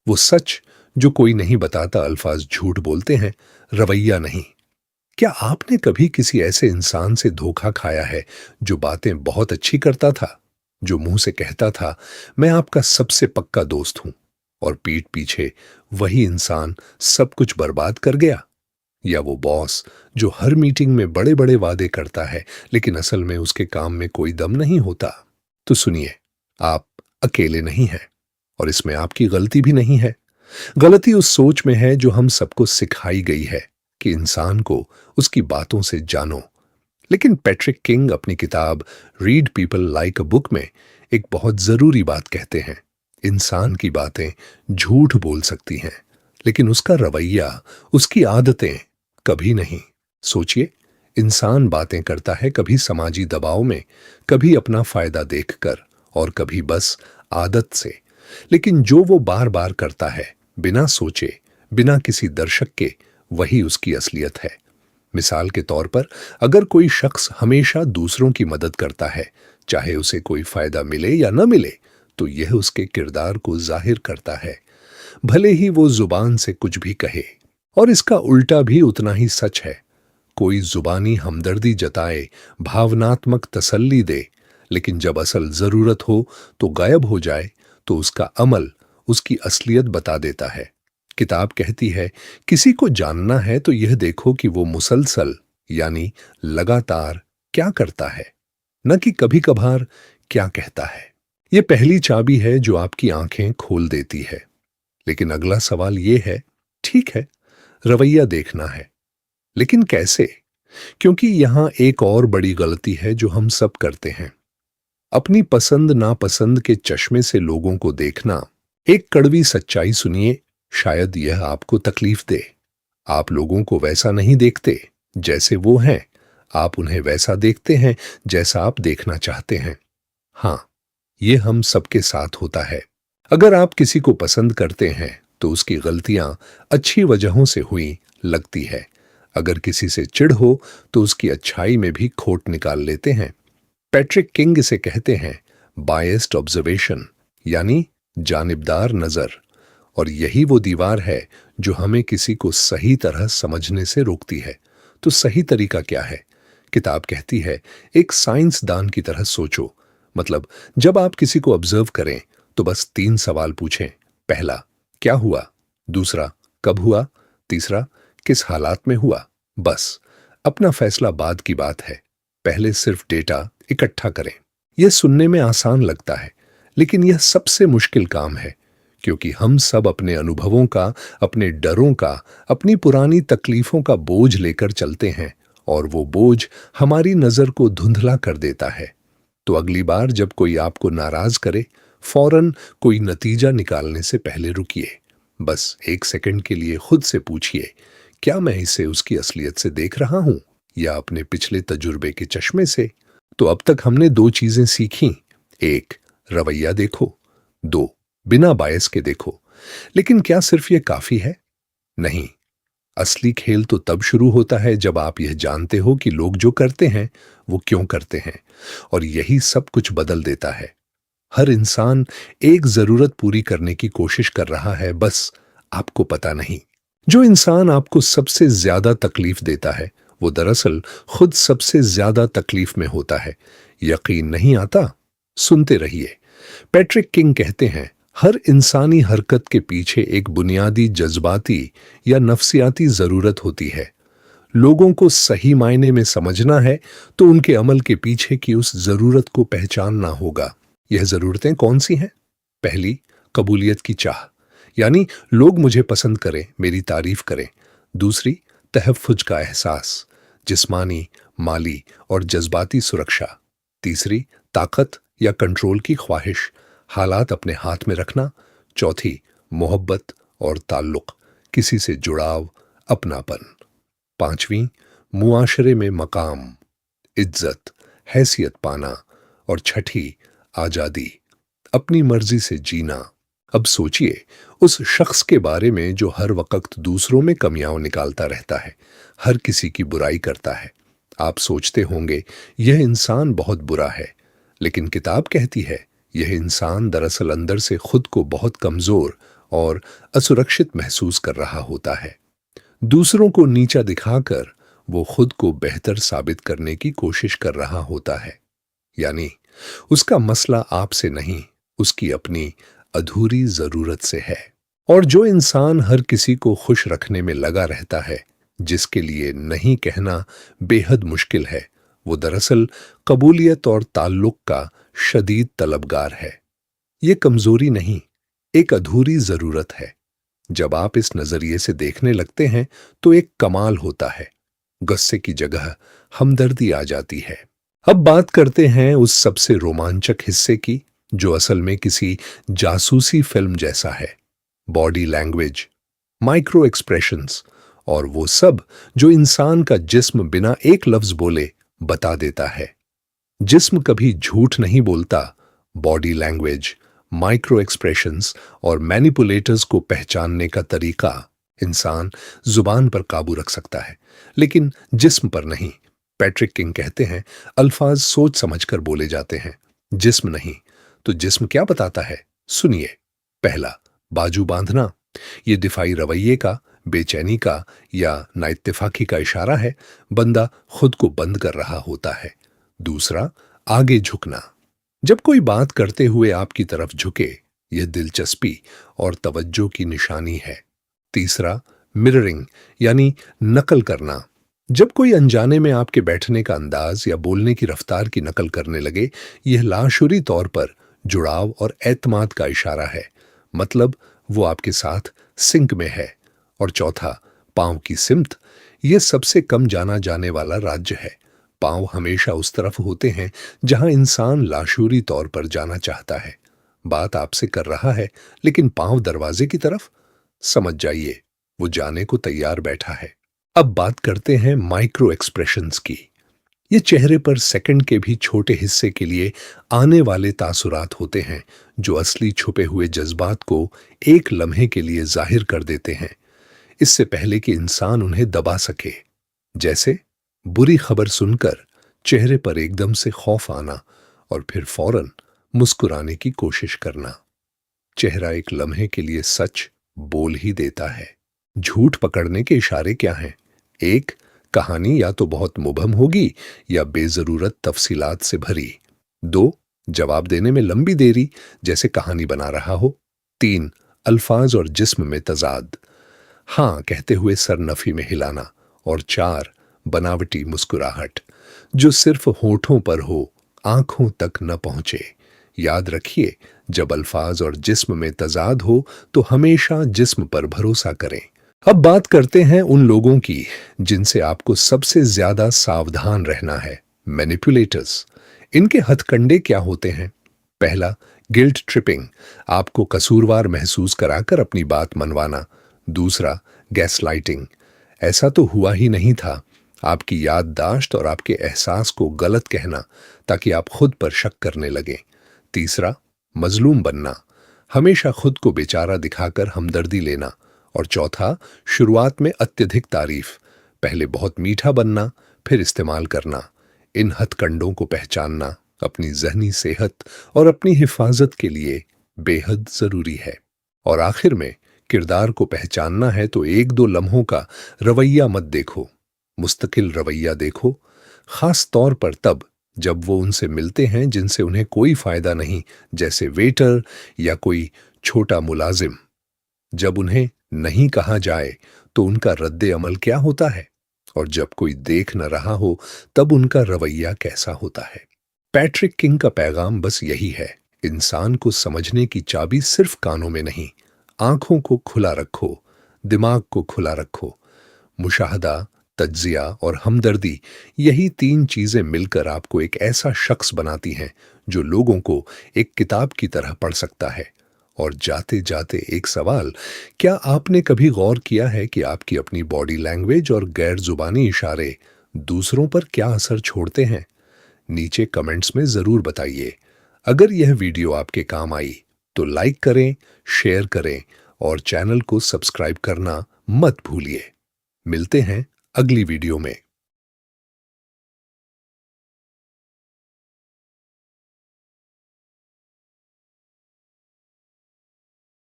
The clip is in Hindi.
वो सच जो कोई नहीं बताता, अल्फाज झूठ बोलते हैं, रवैया नहीं। क्या आपने कभी किसी ऐसे इंसान से धोखा खाया है जो बातें बहुत अच्छी करता था, जो मुंह से कहता था मैं आपका सबसे पक्का दोस्त हूं, और पीठ पीछे वही इंसान सब कुछ बर्बाद कर गया? या वो बॉस जो हर मीटिंग में बड़े बड़े वादे करता है लेकिन असल में उसके काम में कोई दम नहीं होता? तो सुनिए, आप अकेले नहीं हैं, और इसमें आपकी गलती भी नहीं है। गलती उस सोच में है जो हम सबको सिखाई गई है कि इंसान को उसकी बातों से जानो। लेकिन पैट्रिक किंग अपनी किताब read people like a book में एक बहुत जरूरी बात कहते हैं। इंसान की बातें झूठ बोल सकती हैं, लेकिन उसका रवैया, उसकी आदतें कभी नहीं। सोचिए, इंसान बातें करता है कभी समाजी दबाव में, कभी अपना फायदा देखकर, और कभी बस आदत से। लेकिन जो वो बार बार करता है, बिना सोचे, बिना किसी दर्शक के, वही उसकी असलियत है। मिसाल के तौर पर, अगर कोई शख्स हमेशा दूसरों की मदद करता है, चाहे उसे कोई फायदा मिले या न मिले, तो यह उसके किरदार को जाहिर करता है, भले ही वो जुबान से कुछ भी कहे। और इसका उल्टा भी उतना ही सच है। कोई जुबानी हमदर्दी जताए, भावनात्मक तसल्ली दे, लेकिन जब असल जरूरत हो तो गायब हो जाए, तो उसका अमल उसकी असलियत बता देता है। किताब कहती है, किसी को जानना है तो यह देखो कि वो मुसलसल, यानी लगातार, क्या करता है, न कि कभी कभार क्या कहता है। यह पहली चाबी है जो आपकी आंखें खोल देती है। लेकिन अगला सवाल यह है, ठीक है, रवैया देखना है, लेकिन कैसे? क्योंकि यहां एक और बड़ी गलती है जो हम सब करते हैं, अपनी पसंद नापसंद के चश्मे से लोगों को देखना। एक कड़वी सच्चाई सुनिए, शायद यह आपको तकलीफ दे। आप लोगों को वैसा नहीं देखते जैसे वो हैं, आप उन्हें वैसा देखते हैं जैसा आप देखना चाहते हैं। हां, यह हम सबके साथ होता है। अगर आप किसी को पसंद करते हैं तो उसकी गलतियां अच्छी वजहों से हुई लगती है। अगर किसी से चिढ़ हो तो उसकी अच्छाई में भी खोट निकाल लेते हैं। पैट्रिक किंग इसे कहते हैं बायस्ड ऑब्जर्वेशन, यानी जानिबदार नजर। और यही वो दीवार है जो हमें किसी को सही तरह समझने से रोकती है। तो सही तरीका क्या है? किताब कहती है, एक साइंसदान की तरह सोचो। मतलब, जब आप किसी को ऑब्जर्व करें तो बस 3 सवाल पूछें। पहला, क्या हुआ? दूसरा, कब हुआ? तीसरा, किस हालात में हुआ? बस। अपना फैसला बाद की बात है, पहले सिर्फ डेटा इकट्ठा करें। यह सुनने में आसान लगता है, लेकिन यह सबसे मुश्किल काम है, क्योंकि हम सब अपने अनुभवों का, अपने डरों का, अपनी पुरानी तकलीफों का बोझ लेकर चलते हैं, और वो बोझ हमारी नजर को धुंधला कर देता है। तो अगली बार जब कोई आपको नाराज करे, फौरन कोई नतीजा निकालने से पहले रुकिए। बस 1 सेकंड के लिए खुद से पूछिए, क्या मैं इसे उसकी असलियत से देख रहा हूं, या अपने पिछले तजुर्बे के चश्मे से? तो अब तक हमने 2 चीजें सीखी। 1, रवैया देखो। 2, बिना बायस के देखो। लेकिन क्या सिर्फ ये काफी है? नहीं। असली खेल तो तब शुरू होता है जब आप यह जानते हो कि लोग जो करते हैं वो क्यों करते हैं, और यही सब कुछ बदल देता है। हर इंसान एक जरूरत पूरी करने की कोशिश कर रहा है, बस आपको पता नहीं। जो इंसान आपको सबसे ज्यादा तकलीफ देता है, वो दरअसल खुद सबसे ज्यादा तकलीफ में होता है। यकीन नहीं आता? सुनते रहिए। पैट्रिक किंग कहते हैं, हर इंसानी हरकत के पीछे एक बुनियादी जज्बाती या नफ्सियाती जरूरत होती है। लोगों को सही मायने में समझना है तो उनके अमल के पीछे की उस जरूरत को पहचानना होगा। यह जरूरतें कौन सी हैं? पहली, कबूलियत की चाह, यानी लोग मुझे पसंद करें, मेरी तारीफ करें। दूसरी, तहफ्फुज का एहसास, जिस्मानी, माली और जज्बाती सुरक्षा। तीसरी, ताकत या कंट्रोल की ख्वाहिश, हालात अपने हाथ में रखना। चौथी, मोहब्बत और ताल्लुक, किसी से जुड़ाव, अपनापन। पांचवी, मुआशरे में मकाम, इज्जत, हैसियत पाना। और छठी, आजादी, अपनी मर्जी से जीना। अब सोचिए, उस शख्स के बारे में जो हर वक्त दूसरों में कमियां निकालता रहता है, हर किसी की बुराई करता है। आप सोचते होंगे यह इंसान बहुत बुरा है, लेकिन किताब कहती है यह इंसान दरअसल अंदर से खुद को बहुत कमजोर और असुरक्षित महसूस कर रहा होता है। दूसरों को नीचा दिखाकर वो खुद को बेहतर साबित करने की कोशिश कर रहा होता है। यानी उसका मसला आपसे नहीं, उसकी अपनी अधूरी जरूरत से है। और जो इंसान हर किसी को खुश रखने में लगा रहता है, जिसके लिए नहीं कहना बेहद मुश्किल है, वो दरअसल कबूलियत और ताल्लुक का शदीद तलबगार है। ये कमजोरी नहीं, एक अधूरी जरूरत है। जब आप इस नजरिए से देखने लगते हैं तो एक कमाल होता है। गुस्से की जगह हमदर्दी आ जाती है। अब बात करते हैं उस सबसे रोमांचक हिस्से की, जो असल में किसी जासूसी फिल्म जैसा है। बॉडी लैंग्वेज, माइक्रो एक्सप्रेशंस और वो सब जो इंसान का जिस्म बिना एक लफ्ज बोले बता देता है। जिस्म कभी झूठ नहीं बोलता। बॉडी लैंग्वेज, माइक्रो एक्सप्रेशंस और मैनिपुलेटर्स को पहचानने का तरीका इंसान जुबान पर काबू रख सकता है, लेकिन जिस्म पर नहीं। पैट्रिक किंग कहते हैं, अल्फाज सोच समझकर बोले जाते हैं, जिस्म नहीं। तो जिस्म क्या बताता है? सुनिए। पहला, बाजू बांधना। ये दिफाई रवैये का, बेचैनी का या नाइत्तेफाकी का इशारा है। बंदा खुद को बंद कर रहा होता है। दूसरा, आगे झुकना। जब कोई बात करते हुए आपकी तरफ झुके, यह दिलचस्पी और तवज्जो की निशानी है। तीसरा, मिररिंग यानी नकल करना। जब कोई अनजाने में आपके बैठने का अंदाज या बोलने की रफ्तार की नकल करने लगे, यह लाशुरी तौर पर जुड़ाव और एतमाद का इशारा है। मतलब वो आपके साथ सिंक में है। और चौथा, पांव की सिमत। यह सबसे कम जाना जाने वाला राज्य है। पांव हमेशा उस तरफ होते हैं जहां इंसान लाशुरी तौर पर जाना चाहता है। बात आपसे कर रहा है, लेकिन पांव दरवाजे की तरफ। समझ जाइए, वो जाने को तैयार बैठा है। अब बात करते हैं माइक्रो एक्सप्रेशंस की। ये चेहरे पर सेकंड के भी छोटे हिस्से के लिए आने वाले तासुरात होते हैं, जो असली छुपे हुए जज्बात को एक लम्हे के लिए जाहिर कर देते हैं, इससे पहले कि इंसान उन्हें दबा सके। जैसे बुरी खबर सुनकर चेहरे पर एकदम से खौफ आना और फिर फौरन मुस्कुराने की कोशिश करना। चेहरा एक लम्हे के लिए सच बोल ही देता है। झूठ पकड़ने के इशारे क्या हैं? एक, कहानी या तो बहुत मुबहम होगी या बेजरूरत तफसीलात से भरी। दो, जवाब देने में लंबी देरी, जैसे कहानी बना रहा हो। तीन, अल्फाज और जिस्म में तजाद, हाँ कहते हुए सर नफी में हिलाना। और चार, बनावटी मुस्कुराहट, जो सिर्फ होठों पर हो, आंखों तक न पहुंचे। याद रखिए, जब अल्फाज और जिस्म में तजाद हो तो हमेशा जिस्म पर भरोसा करें। अब बात करते हैं उन लोगों की जिनसे आपको सबसे ज्यादा सावधान रहना है, मैनिपुलेटर्स। इनके हथकंडे क्या होते हैं? पहला, गिल्ट ट्रिपिंग, आपको कसूरवार महसूस कराकर अपनी बात मनवाना। दूसरा, गैसलाइटिंग, ऐसा तो हुआ ही नहीं था, आपकी याददाश्त और आपके एहसास को गलत कहना ताकि आप खुद पर शक करने लगें। तीसरा, मजलूम बनना, हमेशा खुद को बेचारा दिखाकर हमदर्दी लेना। और चौथा, शुरुआत में अत्यधिक तारीफ, पहले बहुत मीठा बनना फिर इस्तेमाल करना। इन हथकंडों को पहचानना अपनी ज़हनी सेहत और अपनी हिफाजत के लिए बेहद जरूरी है। और आखिर में, किरदार को पहचानना है तो एक दो लम्हों का रवैया मत देखो, मुस्तकिल रवैया देखो, खास तौर पर तब जब वो उनसे मिलते हैं जिनसे उन्हें कोई फायदा नहीं, जैसे वेटर या कोई छोटा मुलाजिम। जब उन्हें नहीं कहा जाए तो उनका रद्दे अमल क्या होता है, और जब कोई देख न रहा हो तब उनका रवैया कैसा होता है। पैट्रिक किंग का पैगाम बस यही है, इंसान को समझने की चाबी सिर्फ कानों में नहीं, आंखों को खुला रखो, दिमाग को खुला रखो। मुशाहदा, तज्जिया और हमदर्दी, यही तीन चीजें मिलकर आपको एक ऐसा शख्स बनाती हैं जो लोगों को एक किताब की तरह पढ़ सकता है। और जाते जाते एक सवाल, क्या आपने कभी गौर किया है कि आपकी अपनी बॉडी लैंग्वेज और गैर जुबानी इशारे दूसरों पर क्या असर छोड़ते हैं? नीचे कमेंट्स में जरूर बताइए। अगर यह वीडियो आपके काम आई तो लाइक करें, शेयर करें और चैनल को सब्सक्राइब करना मत भूलिए। मिलते हैं अगली वीडियो में।